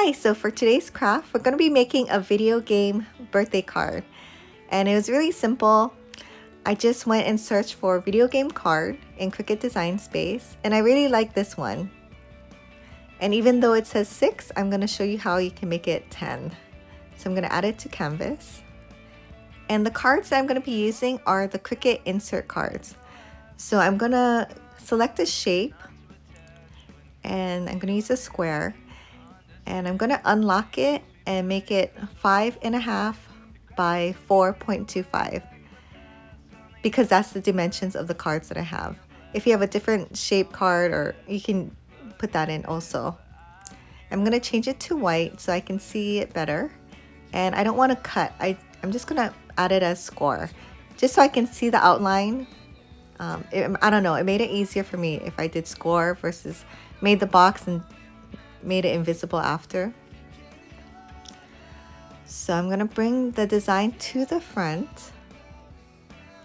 Hi, so for today's craft, we're going to be making a video game birthday card. And it was really simple. I just went and searched for video game card in Cricut Design Space, and I really like this one. And even though it says 6, I'm going to show you how you can make it 10. So I'm going to add it to canvas. And the cards that I'm going to be using are the Cricut insert cards. So I'm going to select a shape, and I'm going to use a square. And I'm going to unlock it and make it 5.5 by 4.25 because that's the dimensions of the cards that I have. If you have a different shape card, or you can put that in also. I'm going to change it to white so I can see it better. And I don't want to cut. I'm just going to add it as score just so I can see the outline. I don't know, it made it easier for me if I did score versus made the box and made it invisible after. So I'm going to bring the design to the front,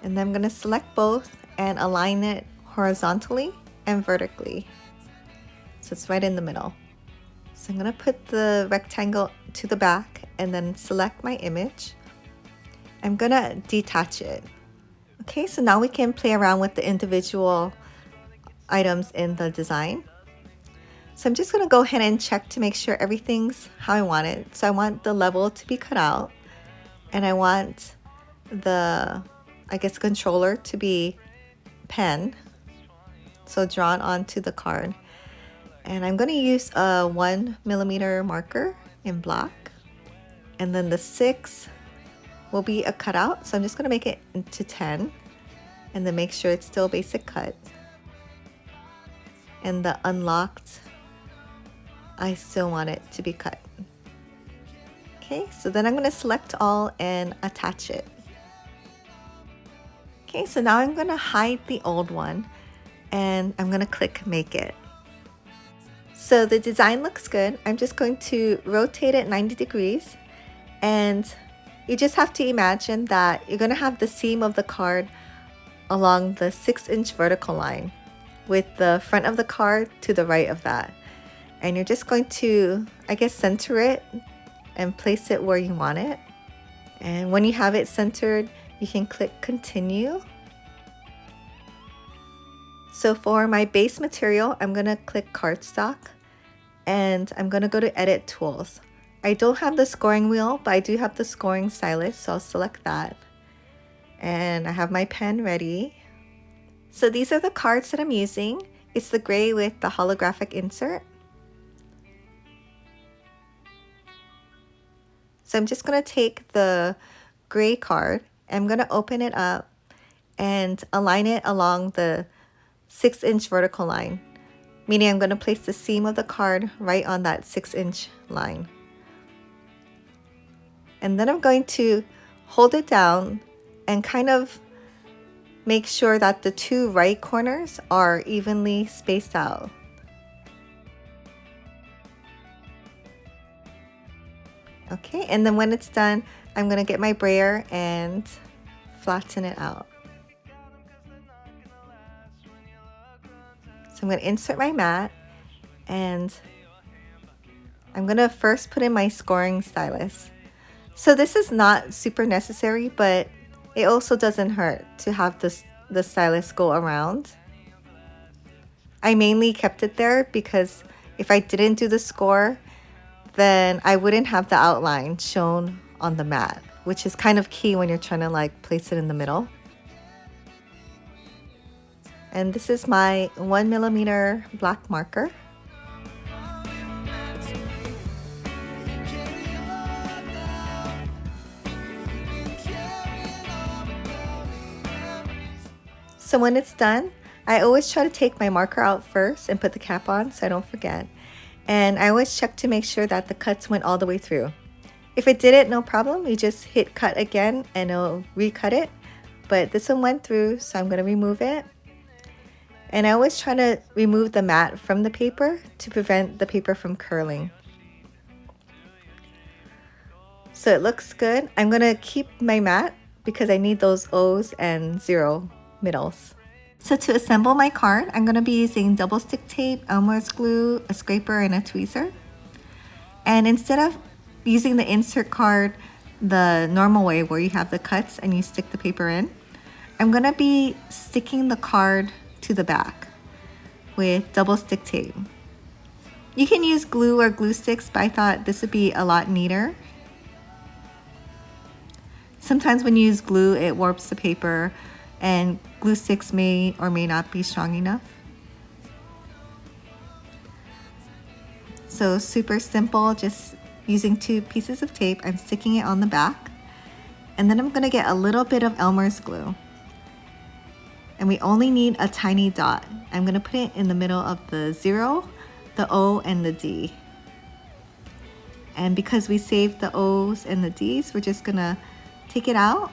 and then I'm going to select both and align it horizontally and vertically so it's right in the middle. So I'm going to put the rectangle to the back and then select my image. I'm going to detach it. Okay, so now we can play around with the individual items in the design. So I'm just going to go ahead and check to make sure everything's how I want it. So I want the level to be cut out, and I want the, controller to be pen, so drawn onto the card. And I'm going to use a 1mm marker in black, and then the 6 will be a cutout. So I'm just going to make it into 10, and then make sure it's still basic cut. And the unlocked, I still want it to be cut. Okay, so then I'm going to select all and attach it. Okay, so now I'm going to hide the old one, and I'm going to click make it. So the design looks good. I'm just going to rotate it 90 degrees, and you just have to imagine that you're going to have the seam of the card along the 6-inch vertical line with the front of the card to the right of that. And you're just going to, center it and place it where you want it. And when you have it centered, you can click continue. So for my base material, I'm going to click cardstock, and I'm going to go to edit tools. I don't have the scoring wheel, but I do have the scoring stylus, so I'll select that. And I have my pen ready. So these are the cards that I'm using. It's the gray with the holographic insert. So I'm just going to take the gray card, I'm going to open it up and align it along the 6-inch vertical line, meaning I'm going to place the seam of the card right on that 6-inch line. And then I'm going to hold it down and kind of make sure that the 2 right corners are evenly spaced out. Okay, and then when it's done, I'm going to get my brayer and flatten it out. So I'm going to insert my mat, and I'm going to first put in my scoring stylus. So this is not super necessary, but it also doesn't hurt to have the stylus go around. I mainly kept it there because if I didn't do the score, then I wouldn't have the outline shown on the mat, which is kind of key when you're trying to place it in the middle. And this is my 1mm black marker. So when it's done, I always try to take my marker out first and put the cap on so I don't forget. And I always check to make sure that the cuts went all the way through. If it didn't, no problem. You just hit cut again and it'll recut it. But this one went through, so I'm going to remove it. And I always try to remove the mat from the paper to prevent the paper from curling. So it looks good. I'm going to keep my mat because I need those O's and 0 middles. So to assemble my card, I'm going to be using double stick tape, Elmer's glue, a scraper, and a tweezer. And instead of using the insert card the normal way where you have the cuts and you stick the paper in, I'm gonna be sticking the card to the back with double stick tape. You can use glue or glue sticks, but I thought this would be a lot neater. Sometimes when you use glue, it warps the paper, and glue sticks may or may not be strong enough. So super simple, just using 2 pieces of tape. I'm sticking it on the back, and then I'm gonna get a little bit of Elmer's glue. And we only need a tiny dot. I'm gonna put it in the middle of the 0, the O, and the D. And because we saved the O's and the D's, we're just gonna take it out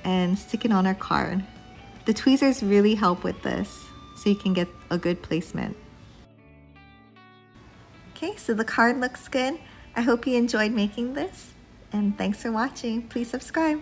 and stick it on our card. The tweezers really help with this, so you can get a good placement. Okay, so the card looks good. I hope you enjoyed making this, and thanks for watching. Please subscribe.